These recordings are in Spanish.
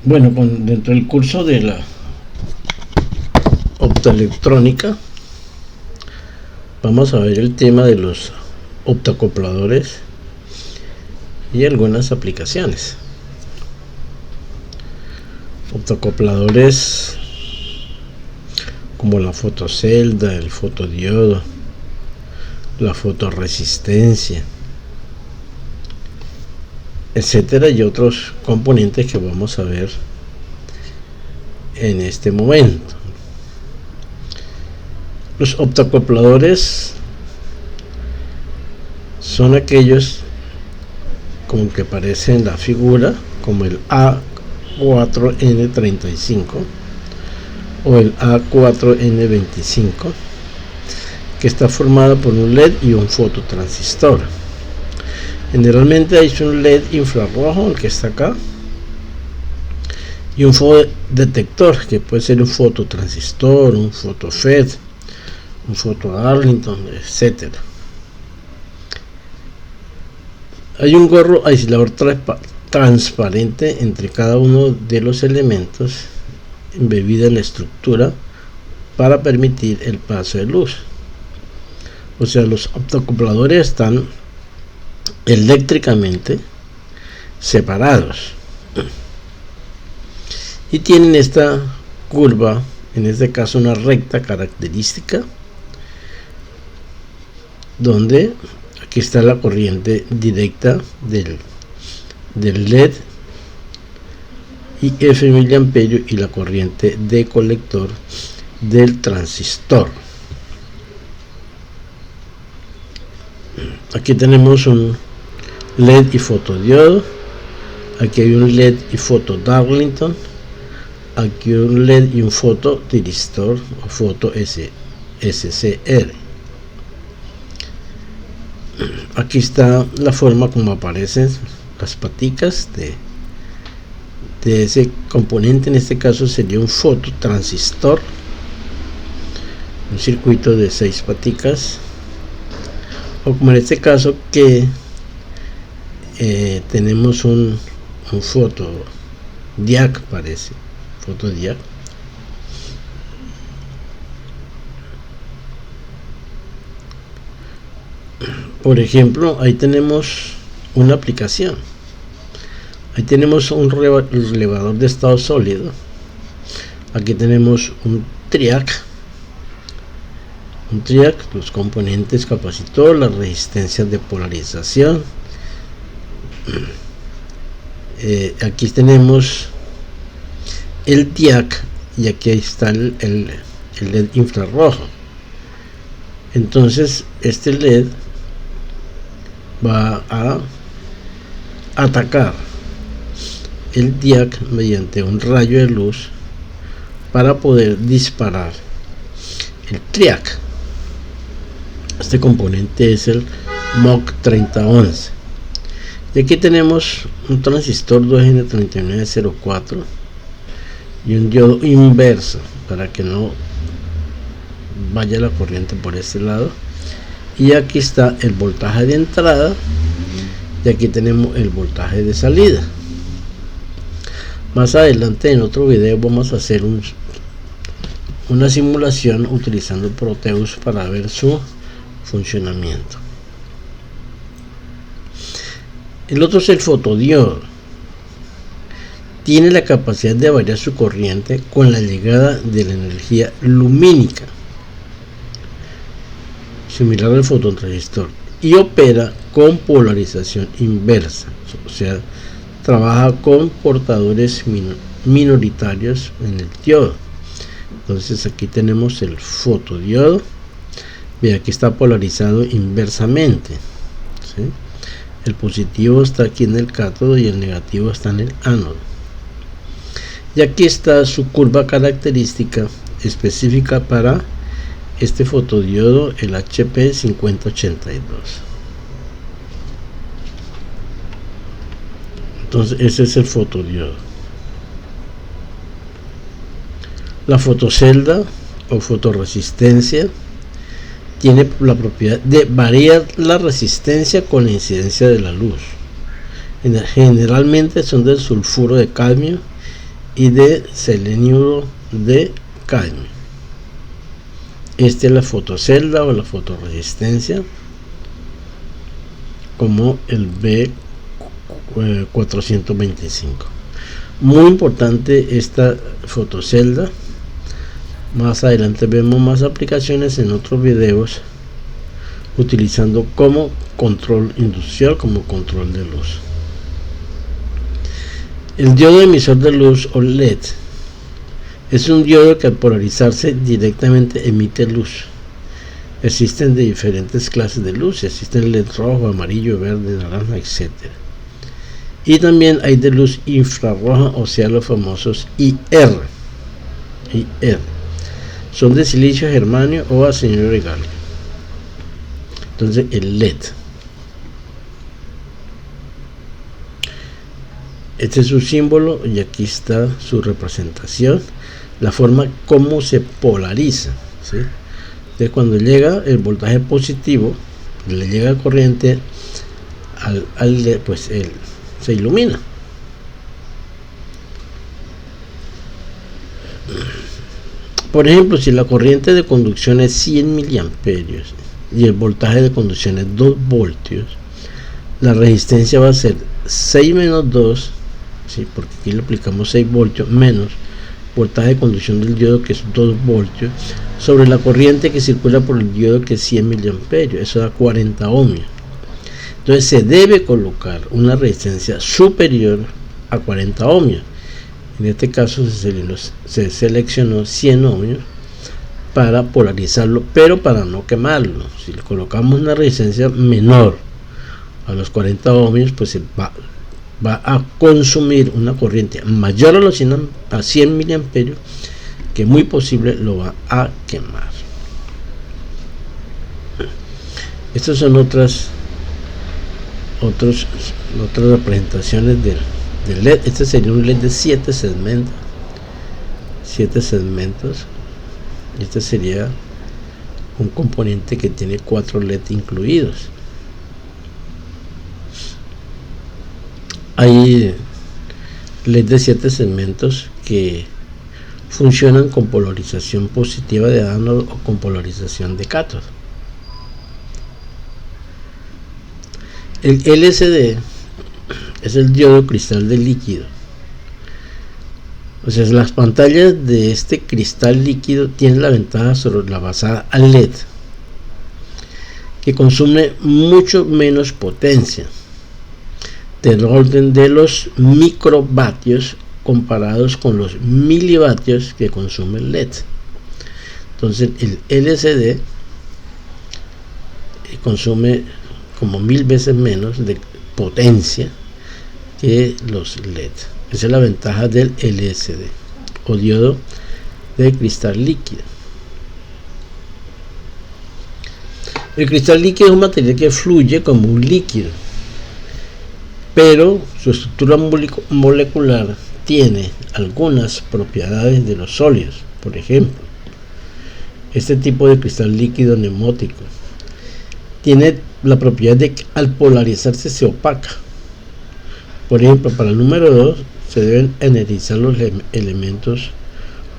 Bueno, dentro del curso de la optoelectrónica vamos a ver el tema de los optoacopladores y algunas aplicaciones. Optoacopladores como la fotocelda, el fotodiodo, la fotoresistencia, etcétera, y otros componentes que vamos a ver en este momento. Los optoacopladores son aquellos como que aparece en la figura, como el A4N35 o el A4N25, que está formado por un LED y un fototransistor. Generalmente hay un LED infrarrojo, el que está acá, y un fotodetector, que puede ser un fototransistor, un fotofed, un fotodarlington, etc. Hay un gorro aislador transparente entre cada uno de los elementos embebida en la estructura para permitir el paso de luz. O sea, los optoacopladores están eléctricamente separados y tienen esta curva, en este caso una recta característica, donde aquí está la corriente directa del LED y F miliamperio, y la corriente de colector del transistor. Aquí tenemos un LED y fotodiodo, aquí hay un LED y fotodarlington, aquí un LED y un fotodiristor o foto SCR. Aquí está la forma como aparecen las paticas de ese componente. En este caso sería un fototransistor, un circuito de 6 paticas, o como en este caso que tenemos un fotodiac, parece fotodiac. Por ejemplo, ahí tenemos una aplicación. Ahí tenemos un relevador de estado sólido. Aquí tenemos un triac. Los componentes capacitor, las resistencias de polarización. Aquí tenemos el diac, y aquí está el LED infrarrojo. Entonces este LED va a atacar el diac mediante un rayo de luz para poder disparar el triac. Este componente es el MOC3011. Y aquí tenemos un transistor 2N3904 y un diodo inverso para que no vaya la corriente por este lado. Y aquí está el voltaje de entrada, y aquí tenemos el voltaje de salida. Más adelante en otro video vamos a hacer una simulación utilizando Proteus para ver su funcionamiento. El otro es el fotodiodo. Tiene la capacidad de variar su corriente con la llegada de la energía lumínica, similar al fototransistor, y opera con polarización inversa, o sea, trabaja con portadores minoritarios en el diodo. Entonces aquí tenemos el fotodiodo. Ve, aquí está polarizado inversamente, ¿sí? El positivo está aquí en el cátodo y el negativo está en el ánodo. Y aquí está su curva característica específica para este fotodiodo, el HP5082. Entonces ese es el fotodiodo. La fotocelda o fotoresistencia tiene la propiedad de variar la resistencia con la incidencia de la luz. Generalmente son del sulfuro de cadmio y de selenuro de cadmio. Esta es la fotocelda o la fotoresistencia, como el B425. Muy importante esta fotocelda. Más adelante vemos más aplicaciones en otros videos utilizando como control industrial, como control de luz. El diodo emisor de luz o LED es un diodo que al polarizarse directamente emite luz. Existen de diferentes clases de luz, existen LED rojo, amarillo, verde, naranja, etc. Y también hay de luz infrarroja, o sea, los famosos IR. Son de silicio, germanio o arseniuro y galio. Entonces el LED. Este es su símbolo y aquí está su representación, la forma como se polariza, ¿sí? Entonces cuando llega el voltaje positivo, le llega corriente al LED, pues él se ilumina. Por ejemplo, si la corriente de conducción es 100 miliamperios y el voltaje de conducción es 2 voltios, la resistencia va a ser 6 menos 2, ¿sí? Porque aquí le aplicamos 6 voltios menos voltaje de conducción del diodo, que es 2 voltios, sobre la corriente que circula por el diodo, que es 100 miliamperios. Eso da 40 ohmios. Entonces se debe colocar una resistencia superior a 40 ohmios. En este caso se seleccionó 100 ohmios para polarizarlo, pero para no quemarlo. Si le colocamos una resistencia menor a los 40 ohmios, pues va a consumir una corriente mayor a 100 miliamperios, que muy posible lo va a quemar. Estas son otras representaciones del LED. Este sería un LED de 7 segmentos. Este sería un componente que tiene 4 LED incluidos. Hay LED de 7 segmentos que funcionan con polarización positiva de ánodo o con polarización de cátodo. El LCD es el diodo cristal de líquido. O sea, las pantallas de este cristal líquido tienen la ventaja sobre la basada al LED, que consume mucho menos potencia, del orden de los microvatios comparados con los milivatios que consume el LED. Entonces el LCD consume como 1000 veces menos de potencia que los LED. Esa es la ventaja del LCD o diodo de cristal líquido. El cristal líquido es un material que fluye como un líquido, pero su estructura molecular tiene algunas propiedades de los sólidos. Por ejemplo, este tipo de cristal líquido nemótico tiene la propiedad de que al polarizarse se opaca. Por ejemplo, para el número 2 se deben energizar los elementos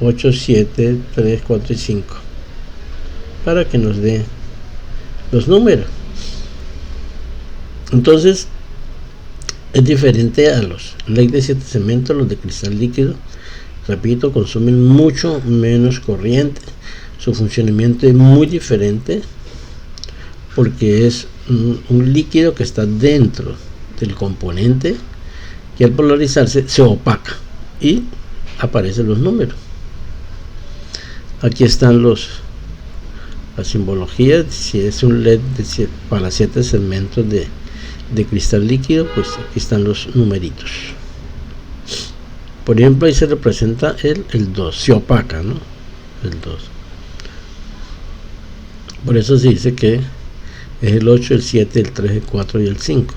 8, 7, 3, 4 y 5 para que nos dé los números. Entonces es diferente a los LED de 7 segmentos. Los de cristal líquido, repito, consumen mucho menos corriente. Su funcionamiento es muy diferente porque es un líquido que está dentro del componente, que al polarizarse se opaca y aparecen los números. Aquí están la simbología. Si es un LED para 7 segmentos de cristal líquido, pues aquí están los numeritos. Por ejemplo, ahí se representa el 2, se opaca, ¿no? El 2. Por eso se dice que es el 8, el 7, el 3, el 4 y el 5.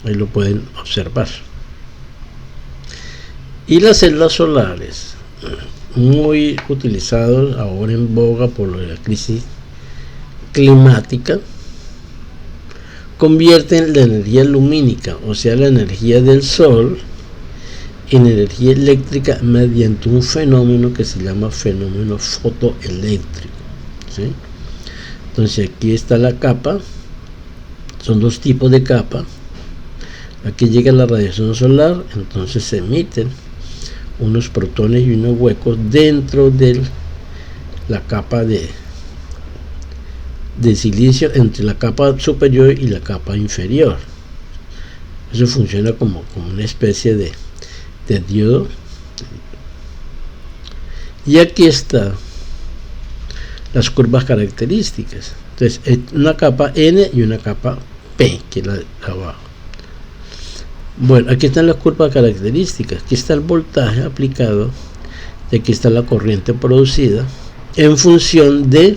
Ahí lo pueden observar. Y las celdas solares, muy utilizados ahora en boga por la crisis climática, convierten la energía lumínica, o sea la energía del sol, en energía eléctrica mediante un fenómeno que se llama fenómeno fotoeléctrico, ¿sí? Entonces aquí está la capa, son dos tipos de capa. Aquí llega la radiación solar, entonces se emiten unos protones y unos huecos dentro de la capa de silicio, entre la capa superior y la capa inferior. Eso funciona como una especie de diodo. Y aquí está las curvas características. Entonces una capa N y una capa P, que es la de abajo. Bueno, aquí están las curvas características. Aquí está el voltaje aplicado y aquí está la corriente producida en función de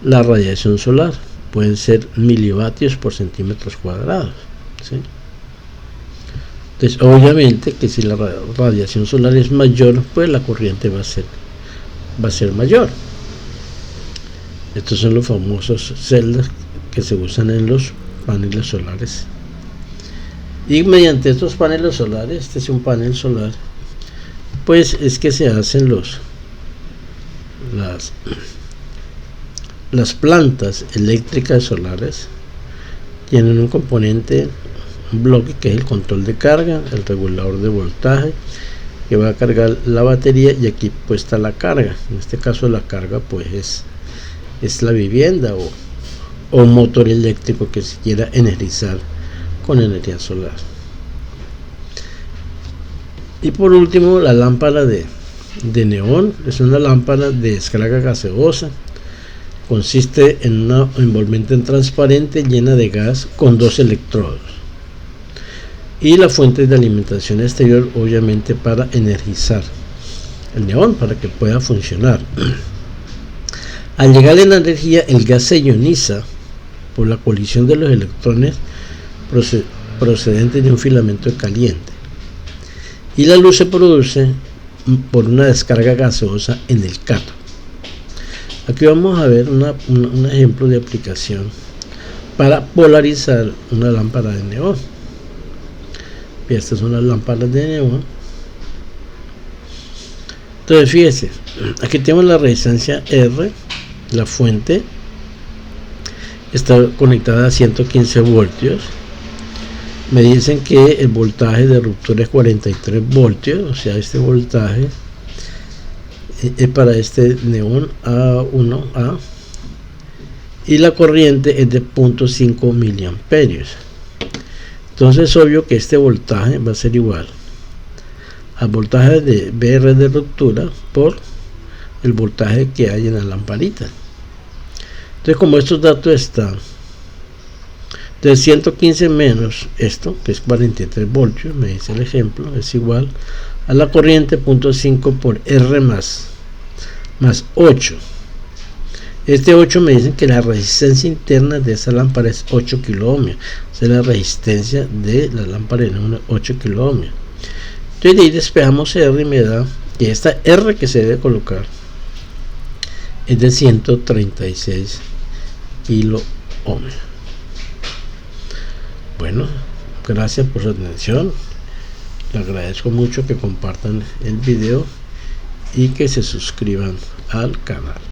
la radiación solar. Pueden ser milivatios por centímetros cuadrados, ¿sí? Entonces obviamente que si la radiación solar es mayor, pues la corriente va a ser mayor. Estos son los famosos celdas que se usan en los paneles solares. Y mediante estos paneles solares, este es un panel solar, pues es que se hacen las plantas eléctricas solares. Tienen un componente, un bloque que es el control de carga, el regulador de voltaje que va a cargar la batería, y aquí pues está la carga. En este caso la carga pues es la vivienda o un motor eléctrico que se quiera energizar con energía solar. Y por último, la lámpara de neón es una lámpara de descarga gaseosa. Consiste en una envolvente transparente llena de gas con dos electrodos, y la fuente de alimentación exterior, obviamente para energizar el neón para que pueda funcionar. Al llegar la energía, el gas se ioniza por la colisión de los electrones procedentes de un filamento caliente, y la luz se produce por una descarga gaseosa en el cátodo. Aquí vamos a ver un ejemplo de aplicación para polarizar una lámpara de neón. Estas son las lámparas de neón. Entonces fíjese, aquí tenemos la resistencia R, la fuente está conectada a 115 voltios. Me dicen que el voltaje de ruptura es 43 voltios, o sea, este voltaje es para este neón A1A, y la corriente es de 0.5 miliamperios. Entonces es obvio que este voltaje va a ser igual al voltaje de VR de ruptura por el voltaje que hay en la lamparita. Entonces, como estos datos están de 115 menos esto, que es 43 voltios, me dice el ejemplo, es igual a la corriente 0.5 por R más 8. Este 8 me dicen que la resistencia interna de esa lámpara es 8 kiloohmios. O sea, la resistencia de la lámpara es 8 kiloohmios. Entonces de ahí despejamos R y me da que esta R que se debe colocar es de 136 kiloohmios. Bueno, gracias por su atención. Le agradezco mucho que compartan el video y que se suscriban al canal.